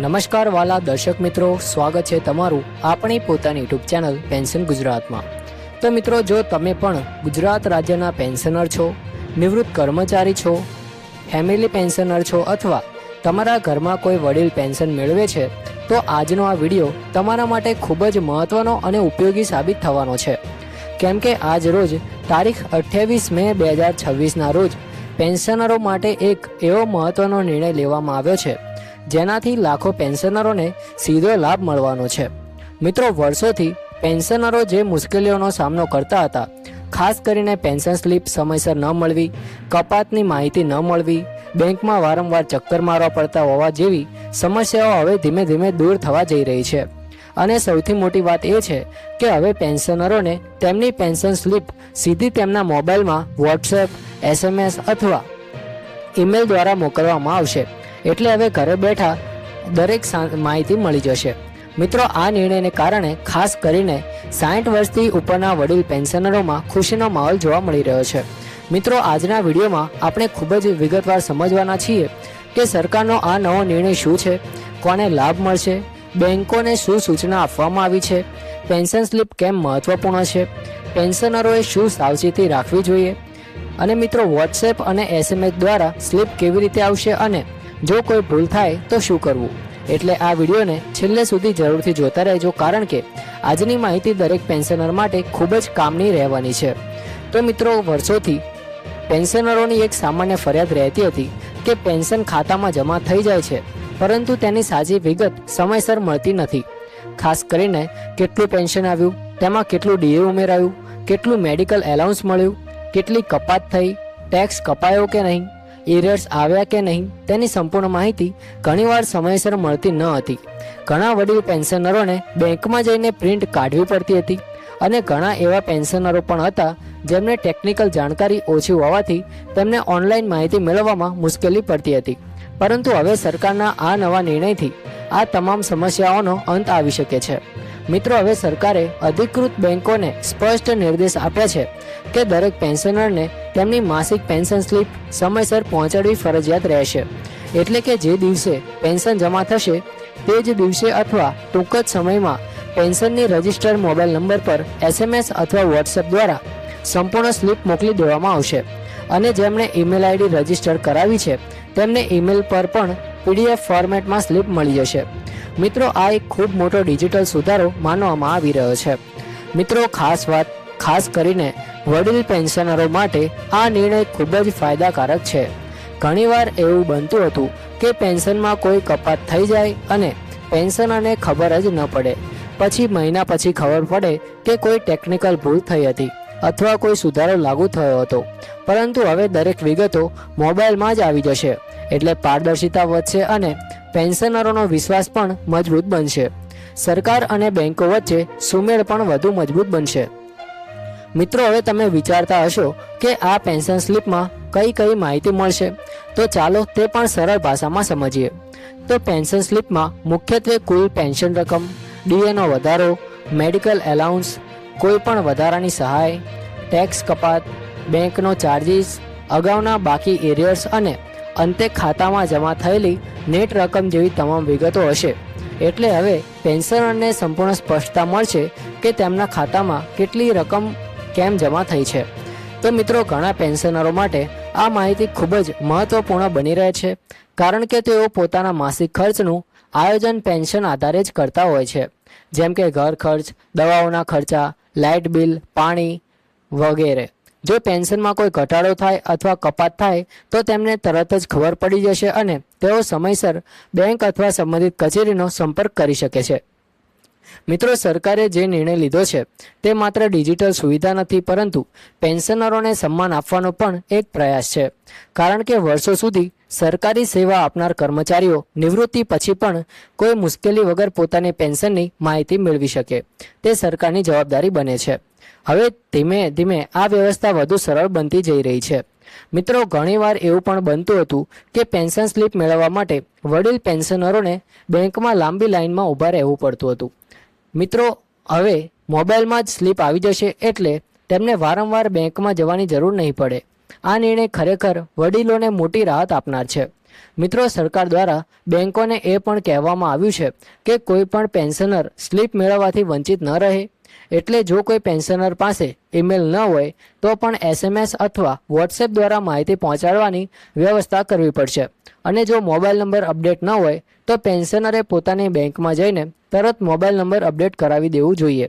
નમસ્કાર વાલા દર્શક મિત્રો, સ્વાગત છે તમારું આપણી પોતાની યુટ્યુબ ચેનલ પેન્શન ગુજરાતમાં। તો મિત્રો, જો તમે પણ ગુજરાત રાજ્યના પેન્શનર છો, નિવૃત્ત કર્મચારી છો, ફેમિલી પેન્શનર છો અથવા તમારા ઘરમાં કોઈ વડીલ પેન્શન મેળવે છે, તો આજનો આ વિડીયો તમારા માટે ખૂબ જ મહત્વનો અને ઉપયોગી સાબિત થવાનો છે। કેમ કે આજ રોજ તારીખ 28 મે 2026ના રોજ પેન્શનરો માટે એક એવો મહત્વનો નિર્ણય લેવામાં આવ્યો છે જેનાથી લાખો પેન્શનરોને સીધો લાભ મળવાનો છે। મિત્રો, વર્ષોથી પેન્શનરો જે મુશ્કેલીઓનો સામનો કરતા હતા, ખાસ કરીને પેન્શન સ્લીપ સમયસર ન મળવી, કપાતની માહિતી ન મળવી, બેંકમાં વારંવાર ચક્કર મારવા પડતા હોવા જેવી સમસ્યાઓ હવે ધીમે ધીમે દૂર થવા જઈ રહી છે। અને સૌથી મોટી વાત એ છે કે હવે પેન્શનરોને તેમની પેન્શન સ્લીપ સીધી તેમના મોબાઈલમાં વોટ્સએપ, SMS અથવા ઈમેલ દ્વારા મોકલવામાં આવશે। એટલે હવે ઘરે બેઠા દરેક માહિતી મળી જશે। મિત્રો, આ નિર્ણયને કારણે ખાસ કરીને 60 વર્ષથી ઉપરના વડીલ પેન્શનરોમાં ખુશીનો માહોલ જોવા મળી રહ્યો છે। મિત્રો, આજના વિડીયોમાં આપણે ખૂબ જ વિગતવાર સમજવાના છીએ કે સરકારનો આ નવો નિર્ણય શું છે, કોને લાભ મળશે, બેંકોને શું સૂચના આપવામાં આવી છે, પેન્શન સ્લીપ કેમ મહત્વપૂર્ણ છે, પેન્શનરોએ શું સાવચેતી રાખવી જોઈએ, અને મિત્રો વોટ્સએપ અને SMS દ્વારા સ્લીપ કેવી રીતે આવશે અને જો કોઈ ભૂલ થાય તો શું કરવું। એટલે આ વિડીયોને છેલ્લે સુધી જરૂરથી જોતા રહેજો, કારણ કે આજની માહિતી દરેક પેન્શનર માટે ખૂબ જ કામની રહેવાની છે। તો મિત્રો, વર્ષોથી પેન્શનરોની એક સામાન્ય ફરિયાદ રહેતી હતી કે પેન્શન ખાતામાં જમા થઈ જાય છે, પરંતુ તેની સાચી વિગત સમયસર મળતી નથી। ખાસ કરીને કેટલું પેન્શન આવ્યું, તેમાં કેટલું DA ઉમેરાયું, કેટલું મેડિકલ એલાઉન્સ મળ્યું, કેટલી કપાત થઈ, ટેક્સ કપાયો કે નહીં, એરર્સ આવ્યા કે નહીં, તેની સંપૂર્ણ માહિતી ઘણીવાર સમયસર મળતી ન હતી। ઘણા વડીલ પેન્શનરોને બેંકમાં જઈને પ્રિન્ટ કાઢવી પડતી હતી અને ઘણા એવા પેન્શનરો પણ હતા જેમને ટેકનિકલ જાણકારી ઓછી હોવાથી તેમને ઓનલાઈન માહિતી મેળવવામાં મુશ્કેલી પડતી હતી। પરંતુ હવે સરકારના આ નવા નિર્ણયથી આ તમામ સમસ્યાઓનો અંત આવી શકે છે। મિત્રો, હવે સરકારે અધિકૃત બેંકોને સ્પષ્ટ નિર્દેશ આપ્યા છે કે દરેક પેન્શનરને તેમની માસિક પેન્શન સ્લીપ સમયસર પહોંચાડવી ફરજિયાત રહેશે। એટલે કે જે દિવસે પેન્શન જમા થશે તે જ દિવસે અથવા ટૂંક જ સમયમાં પેન્શનની રજિસ્ટર્ડ મોબાઈલ નંબર પર SMS અથવા વોટ્સએપ દ્વારા સંપૂર્ણ સ્લીપ મોકલી દેવામાં આવશે। અને જેમણે ઈમેલ ID રજિસ્ટર કરાવી છે તેમને ઈમેલ પર પણ PDF ફોર્મેટમાં સ્લીપ મળી જશે। મિત્રો, આ એક ખૂબ મોટો ડિજિટલ સુધારો માનવામાં આવી રહ્યો છે। મિત્રો, ખાસ કરીને વડીલ પેન્શનરો માટે આ નિર્ણય ખૂબ જ ફાયદાકારક છે। ઘણીવાર એવું બનતું હતું કે પેન્શનમાં કોઈ કપાત થઈ જાય અને પેન્શનરને ખબર જ ન પડે, પછી મહિના પછી ખબર પડે કે કોઈ ટેકનિકલ ભૂલ થઈ હતી અથવા કોઈ સુધારો લાગુ થયો હતો। પરંતુ હવે દરેક વિગતો મોબાઈલમાં જ આવી જશે, એટલે પારદર્શિતા વધશે અને પેન્શનરોનો વિશ્વાસ પણ મજબૂત બનશે। સરકાર અને બેંકો વચ્ચે સુમેળ પણ વધુ મજબૂત બનશે। મિત્રો, હવે તમે વિચારતા હશો કે આ પેન્શન સ્લીપમાં કઈ કઈ માહિતી મળશે, તો ચાલો તે પણ સરળ ભાષામાં સમજીએ। તો પેન્શન સ્લીપમાં મુખ્યત્વે કુલ પેન્શન રકમ, DA નો વધારો, મેડિકલ એલાઉન્સ, કોઈ પણ વધારાની સહાય, ટેક્સ કપાત, બેંકનો ચાર્જિસ, અગાઉના બાકી એરિયર્સ અને અંતે ખાતામાં જમા થયેલી નેટ રકમ જેવી તમામ વિગતો હશે। એટલે હવે પેન્શનરને સંપૂર્ણ સ્પષ્ટતા મળશે કે તેમના ખાતામાં કેટલી રકમ કેમ જમા થઈ છે। તો મિત્રો, ઘણા પેન્શનરો માટે આ માહિતી ખૂબ જ મહત્વપૂર્ણ બની રહે છે, કારણ કે તેઓ પોતાના માસિક ખર્ચનું આયોજન પેન્શન આધારે જ કરતા હોય છે, જેમ કે ઘર ખર્ચ, દવાઓના ખર્ચા, લાઇટ બિલ, પાણી વગેરે। જો પેન્શનમાં કોઈ ઘટાડો થાય અથવા કપાત થાય તો તેમને તરત જ ખબર પડી જશે અને તેઓ સમયસર બેંક અથવા સંબંધિત કચેરીનો સંપર્ક કરી શકે છે। મિત્રો, સરકારે જે નિર્ણય લીધો છે તે માત્ર ડિજિટલ સુવિધા નથી, પરંતુ પેન્શનરોને સન્માન આપવાનો પણ એક પ્રયાસ છે। કારણ કે વર્ષો સુધી સરકારી સેવા આપનાર કર્મચારીઓ નિવૃત્તિ પછી પણ કોઈ મુશ્કેલી વગર પોતાની પેન્શનની માહિતી મેળવી શકે, તે સરકારની જવાબદારી બને છે। હવે ધીમે ધીમે આ વ્યવસ્થા વધુ સરળ બનતી જઈ રહી છે। મિત્રો, ઘણીવાર એવું પણ બનતું હતું કે પેન્શન સ્લીપ મેળવવા માટે વડીલ પેન્શનરોને બેંકમાં લાંબી લાઇનમાં ઊભા રહેવું પડતું હતું। મિત્રો, હવે મોબાઈલમાં જ સ્લીપ આવી જશે, એટલે તેમને વારંવાર બેંકમાં જવાની જરૂર નહીં પડે। આ નિર્ણય ખરેખર વડીલોને મોટી રાહત આપનાર છે। મિત્રો, સરકાર દ્વારા બેંકોને એ પણ કહેવામાં આવ્યું છે કે કોઈ પણ પેન્શનર સ્લીપ મેળવવાથી વંચિત ન રહે. એટલે જો કોઈ પેન્શનર પાસે ઈમેલ ન હોય તો પણ SMS અથવા વોટ્સએપ દ્વારા માહિતી પહોંચાડવાની વ્યવસ્થા કરવી પડશે. અને જો મોબાઈલ નંબર અપડેટ ન હોય તો પેન્શનરે પોતાની બેંકમાં જઈને તરત મોબાઈલ નંબર અપડેટ કરાવી દેવું જોઈએ.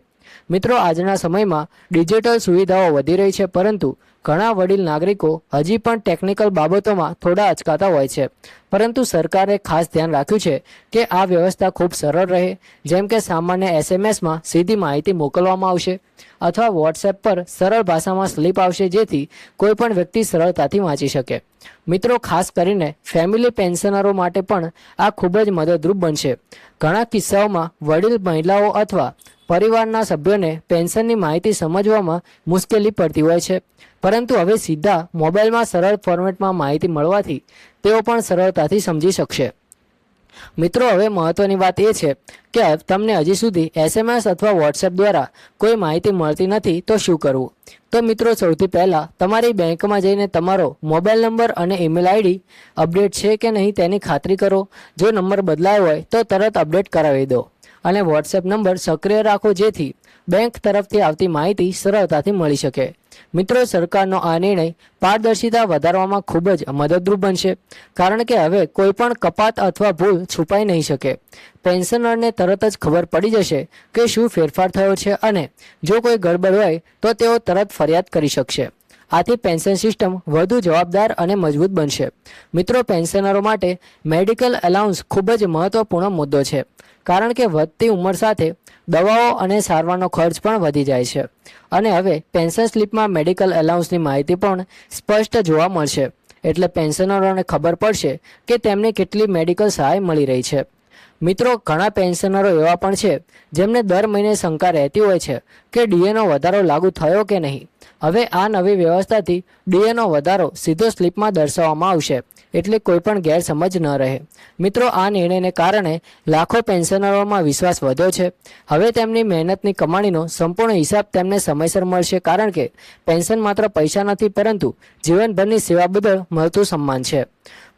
મિત્રો, આજના સમયમાં ડિજિટલ સુવિધાઓ વધી રહી છે, પરંતુ ઘણા વડીલ નાગરિકો હજી પણ ટેકનિકલ બાબતોમાં થોડા અચકાતા હોય છે. પરંતુ સરકારે ખાસ ધ્યાન રાખ્યું છે કે આ વ્યવસ્થા ખૂબ સરળ રહે, જેમ કે સામાન્ય SMSમાં સીધી માહિતી મોકલવામાં આવશે અથવા વોટ્સએપ પર સરળ ભાષામાં સ્લીપ આવશે, જેથી કોઈ પણ વ્યક્તિ સરળતાથી વાંચી શકે. મિત્રો, ખાસ કરીને ફેમિલી પેન્શનરો માટે પણ આ ખૂબ જ મદદરૂપ બનશે. ઘણા કિસ્સાઓમાં વડીલ મહિલાઓ અથવા પરિવારના સભ્યોને પેન્શનની માહિતી સમજવામાં મુશ્કેલી પડતી હોય છે, પરંતુ હવે સીધા મોબાઈલમાં સરળ ફોર્મેટમાં માહિતી મળવાથી તેઓ પણ સરળતાથી સમજી શકશે. મિત્રો, હવે મહત્વની વાત એ છે કે તમને હજી સુધી SMS અથવા વોટ્સએપ દ્વારા કોઈ માહિતી મળતી નથી તો શું કરવું? તો મિત્રો, સૌથી પહેલાં તમારી બેંકમાં જઈને તમારો મોબાઈલ નંબર અને ઈમેલ આઈડી અપડેટ છે કે નહીં તેની ખાતરી કરો. જો નંબર બદલાયો હોય તો તરત અપડેટ કરાવી દો અને વોટ્સએપ નંબર સક્રિય રાખો, જેથી બેંક તરફથી આવતી માહિતી સરળતાથી મળી શકે. મિત્રો, સરકારનો આ નિર્ણય પારદર્શિતા વધારવામાં ખૂબ જ મદદરૂપ બનશે, કારણ કે હવે કોઈ પણ કપાત અથવા ભૂલ છુપાઈ નહીં શકે. પેન્શનરને તરત જ ખબર પડી જશે કે શું ફેરફાર થયો છે અને જો કોઈ ગડબડ હોય તો તેઓ તરત ફરિયાદ કરી શકશે. આથી પેન્શન સિસ્ટમ વધુ જવાબદાર અને મજબૂત બનશે. મિત્રો, પેન્શનરો માટે મેડિકલ એલાઉન્સ ખૂબ જ મહત્વપૂર્ણ મુદ્દો છે, કારણ કે વધતી ઉંમર સાથે દવાઓ અને સારવારનો ખર્ચ પણ વધી જાય છે. અને હવે પેન્શન સ્લીપમાં મેડિકલ એલાઉન્સની માહિતી પણ સ્પષ્ટ જોવા મળશે, એટલે પેન્શનરોને ખબર પડશે કે તેમને કેટલી મેડિકલ સહાય મળી રહી છે. મિત્રો, ઘણા પેન્શનરો એવા પણ છે જેમને દર મહિને શંકા રહેતી હોય છે કે ડીએનો વધારો લાગુ થયો કે નહીં. હવે આ નવી વ્યવસ્થાથી ડીએનો વધારો સીધો સ્લીપમાં દર્શાવવામાં આવશે, એટલે કોઈ પણ ગેરસમજ ન રહે. મિત્રો, આ નિર્ણયને કારણે લાખો પેન્શનરોમાં વિશ્વાસ વધ્યો છે. હવે તેમની મહેનતની કમાણીનો સંપૂર્ણ હિસાબ તેમને સમયસર મળશે, કારણ કે પેન્શન માત્ર પૈસા નથી, પરંતુ જીવનભરની સેવા બદલ મળતું સન્માન છે.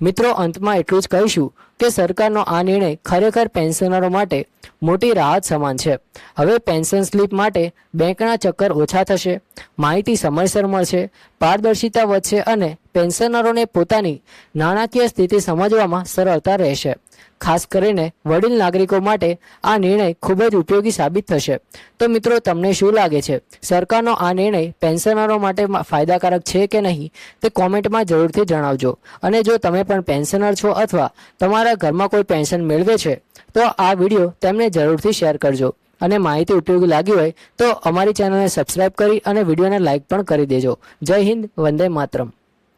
મિત્રો, અંતમાં એટલું જ કહીશું કે સરકારનો આ નિર્ણય ખરેખર પેન્શનરો માટે મોટી રાહત સમાન છે. હવે પેન્શન સ્લીપ માટે બેંકના ચક્કર ઓછા થશે, માહિતી સમયસર મળશે, પારદર્શિતા વધશે અને પેન્શનરોને પોતાની નાણાકીય સ્થિતિ સમજવામાં સરળતા રહેશે. ખાસ કરીને વડીલ નાગરિકો માટે આ નિર્ણય ખૂબ જ ઉપયોગી સાબિત થશે. તો મિત્રો, તમને શું લાગે છે? સરકારનો આ નિર્ણય પેન્શનરો માટે ફાયદાકારક છે કે નહીં તે કોમેન્ટમાં જરૂરથી જણાવજો. અને જો તમે પણ પેન્શનર છો અથવા તમારા ઘરમાં કોઈ પેન્શન મેળવે છે તો આ વિડીયો તેમને જરૂરથી શેર કરજો. અને માહિતી ઉપયોગી લાગી હોય તો અમારી ચેનલને સબસ્ક્રાઇબ કરી અને વિડીયોને લાઇક પણ કરી દેજો. જય હિન્દ, વંદે માતરમ.